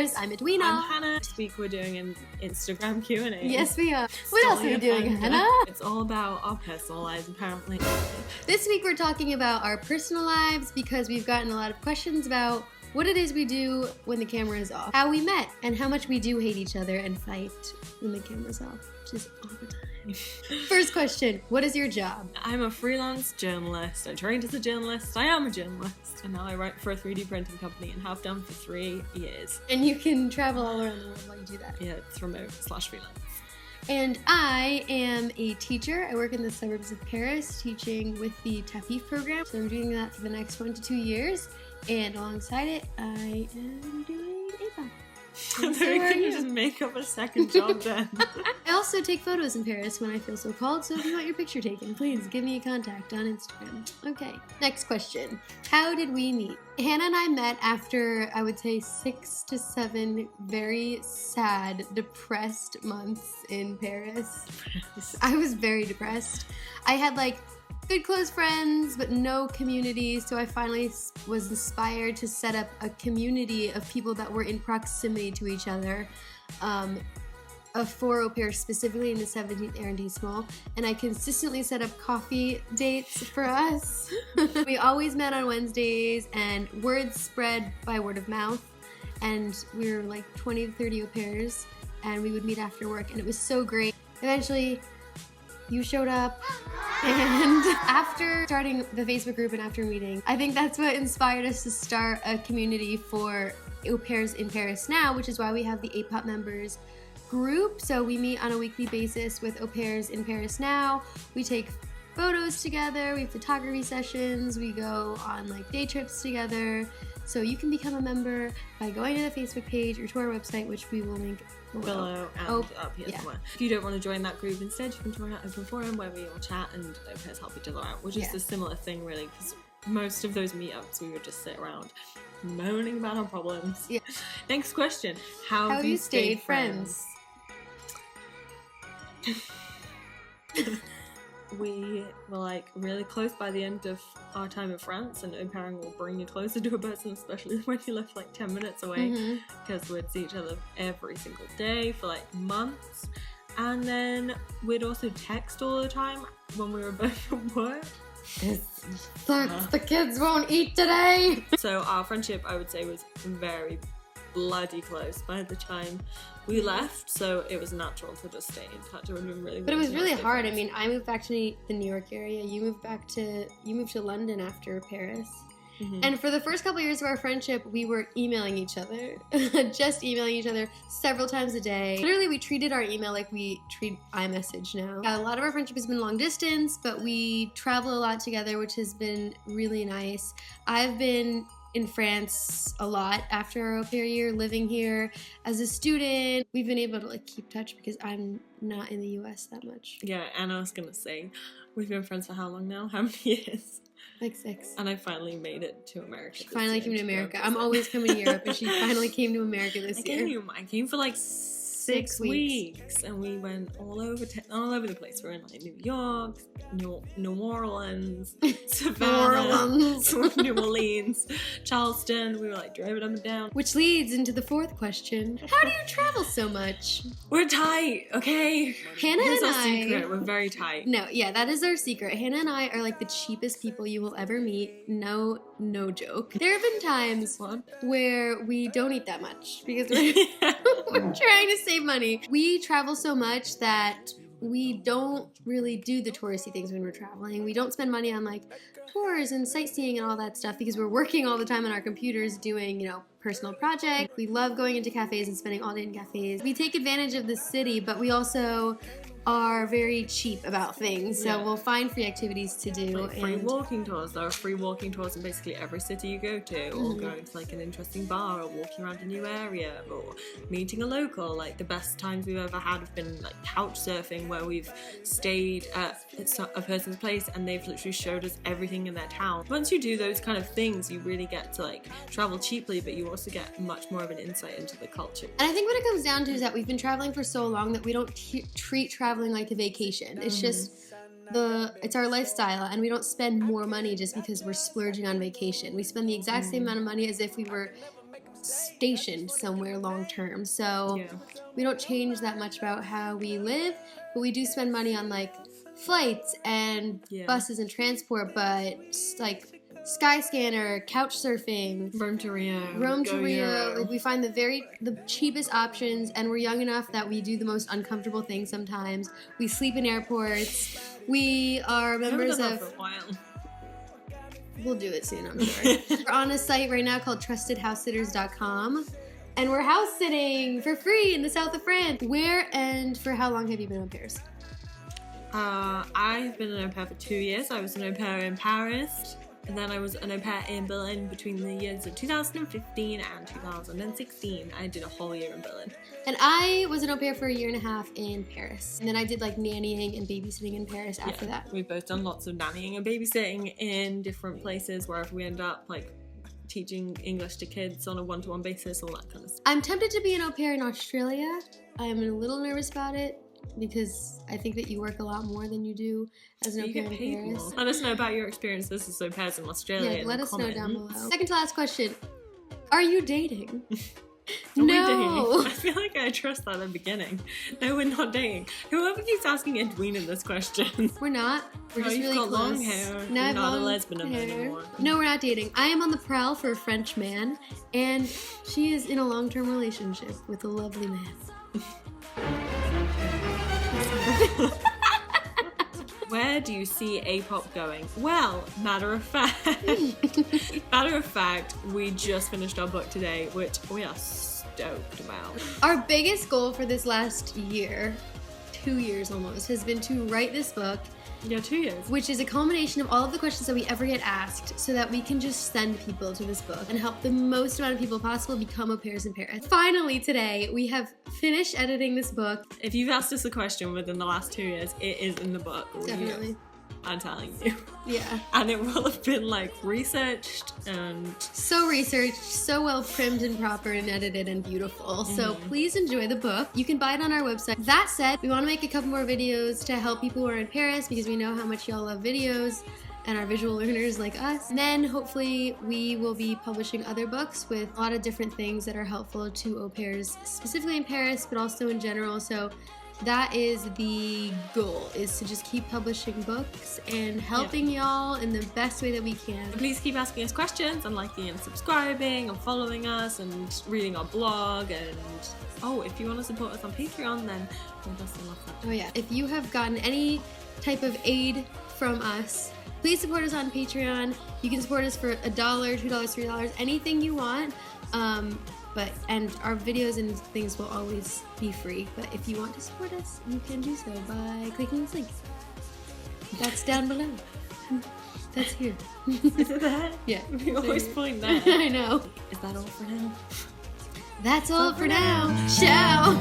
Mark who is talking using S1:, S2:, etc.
S1: Paris. I'm Edwina.
S2: I'm Hannah. This week we're doing an Instagram Q&A.
S1: Yes, we are. What else are we doing, Hannah?
S2: It's all about our personal lives, apparently.
S1: This week we're talking about our personal lives because we've gotten a lot of questions about what it is we do when the camera is off, how we met, and how much we do hate each other and fight when the camera's off, which is all the time. First question, what is your job?
S2: I'm a freelance journalist. I trained as a journalist. I am a journalist. And now I write for a 3D printing company and have done for 3 years.
S1: And you can travel all around the world while you do that.
S2: Yeah, it's remote/freelance.
S1: And I am a teacher. I work in the suburbs of Paris teaching with the TAPIF program. So I'm doing that for the next 1 to 2 years. And alongside it, I am doing APOP.
S2: So we couldn't just make up a second job then.
S1: I also take photos in Paris when I feel so called, so if you want your picture taken, please give me a contact on Instagram. Okay, next question. How did we meet? Hannah and I met after, I would say, 6 to 7 very sad, depressed months in Paris. I was very depressed. I had good close friends, but no community, so I finally was inspired to set up a community of people that were in proximity to each other, of 4 au pairs specifically in the 17th arrondissement, and I consistently set up coffee dates for us. We always met on Wednesdays, and word spread by word of mouth, and we were like 20 to 30 au pairs, and we would meet after work, and it was so great. Eventually, you showed up, and after starting the Facebook group and after meeting, I think that's what inspired us to start a community for au pairs in Paris now, which is why we have the APOP members group. So we meet on a weekly basis with au pairs in Paris now. We take photos together, we have photography sessions, we go on day trips together. So you can become a member by going to the Facebook page or to our website, which we will link
S2: below and up here somewhere. If you don't want to join that group instead, you can join our open forum where we all chat and au pairs help each other out, which is a similar thing really, because most of those meetups we would just sit around moaning about our problems. Yeah. Next question. How have you stayed friends? We were really close by the end of our time in France, and au pairing will bring you closer to a person, especially when you live 10 minutes away, because we'd see each other every single day for months, and then we'd also text all the time when we were both at work.
S1: The kids won't eat today.
S2: So our friendship, I would say, was very bloody close by the time we left, so it was natural to just stay in touch. It would have been really,
S1: but it was really hard. I mean, I moved back to the New York area. You moved to London after Paris. And for the first couple of years of our friendship, we were emailing each other, just emailing each other several times a day. Literally, we treated our email like we treat iMessage now. A lot of our friendship has been long distance, but we travel a lot together, which has been really nice. I've been in France a lot after our au pair year, living here as a student. We've been able to keep touch because I'm not in the US that much.
S2: Yeah, and I was gonna say, we've been friends for how long now? How many years?
S1: 6.
S2: And I finally made it to America.
S1: She finally came to America. I'm always coming to Europe, and she finally came to America this year.
S2: I came for 6 weeks, and we went all over the place. We're in New York, New Orleans, Savannah, New Orleans, Charleston. We were driving up and down.
S1: Which leads into the 4th question. How do you travel so much?
S2: We're tight, okay?
S1: Here's
S2: our secret. We're very tight.
S1: No, yeah, that is our secret. Hannah and I are the cheapest people you will ever meet. No joke. There have been times where we don't eat that much because we're trying to save money. We travel so much that we don't really do the touristy things when we're traveling. We don't spend money on tours and sightseeing and all that stuff because we're working all the time on our computers doing, personal projects. We love going into cafes and spending all day in cafes. We take advantage of the city, but we also are very cheap about things, so we'll find free activities to do.
S2: Free walking tours. There are free walking tours in basically every city you go to, or going to an interesting bar, or walking around a new area, or meeting a local. The best times we've ever had have been couch surfing, where we've stayed at a person's place and they've literally showed us everything in their town. Once you do those kind of things, you really get to travel cheaply, but you also get much more of an insight into the culture.
S1: And I think what it comes down to is that we've been traveling for so long that we don't treat traveling like a vacation. It's just it's our lifestyle, and we don't spend more money just because we're splurging on vacation. We spend the exact same amount of money as if we were stationed somewhere long term. So
S2: Yeah.
S1: we don't change that much about how we live, but we do spend money on like flights and buses and transport, but like Skyscanner, couch surfing,
S2: Rome to Rio.
S1: Like we find the cheapest options, and we're young enough that we do the most uncomfortable things sometimes. We sleep in airports. We are members
S2: That
S1: of.
S2: for a while.
S1: We'll do it soon, I'm sure. We're on a site right now called trustedhousesitters.com, and we're house sitting for free in the south of France. Where and for how long have you been au pairs?
S2: I've been an au pair for 2 years. I was an au pair in Paris, and then I was an au pair in Berlin between the years of 2015 and 2016. I did a whole year in Berlin.
S1: And I was an au pair for 1.5 years in Paris. And then I did like nannying and babysitting in Paris after that.
S2: We've both done lots of nannying and babysitting in different places, wherever we end up, like teaching English to kids on a one-to-one basis, all that kind of stuff.
S1: I'm tempted to be an au pair in Australia. I'm a little nervous about it because I think that you work a lot more than you do as an au pair in Paris.
S2: More. Let us know about your experiences as au pairs in Australia.
S1: Yeah, let us know down below. Second to last question. Are you dating?
S2: Are we
S1: No.
S2: dating? I feel like I trust that at the beginning. No, we're not dating. Whoever keeps asking Edwina this question.
S1: We're not. We're just
S2: you've
S1: really
S2: got
S1: close.
S2: long hair.
S1: No, I
S2: You're
S1: have
S2: not a
S1: long
S2: lesbian
S1: hair.
S2: anymore.
S1: No, we're not dating. I am on the prowl for a French man, and she is in a long-term relationship with a lovely man.
S2: Where do you see APOP going? Well, matter of fact, we just finished our book today, which we are stoked about.
S1: Our biggest goal for this last year, 2 years almost, has been to write this book.
S2: Yeah, 2 years.
S1: Which is a culmination of all of the questions that we ever get asked so that we can just send people to this book and help the most amount of people possible become au pairs in Paris. Finally, today, we have finished editing this book.
S2: If you've asked us a question within the last 2 years, it is in the book.
S1: Definitely.
S2: I'm telling you.
S1: Yeah.
S2: And it will have been like researched and
S1: so researched, so well trimmed and proper and edited and beautiful. So please enjoy the book. You can buy it on our website. That said, we want to make a couple more videos to help people who are in Paris because we know how much y'all love videos and are visual learners like us. And then hopefully we will be publishing other books with a lot of different things that are helpful to au pairs, specifically in Paris, but also in general. So that is the goal, is to just keep publishing books and helping y'all in the best way that we can.
S2: Please keep asking us questions and liking and subscribing and following us and reading our blog. And if you want to support us on Patreon, then we'll just love that.
S1: Oh yeah, if you have gotten any type of aid from us, please support us on Patreon. You can support us for $1, $2, $3, anything you want. And our videos and things will always be free. But if you want to support us, you can do so by clicking this link. That's down below. That's here.
S2: Is it that?
S1: Yeah.
S2: We always point that.
S1: I know.
S2: Is that all for now?
S1: That's all for now. Ciao.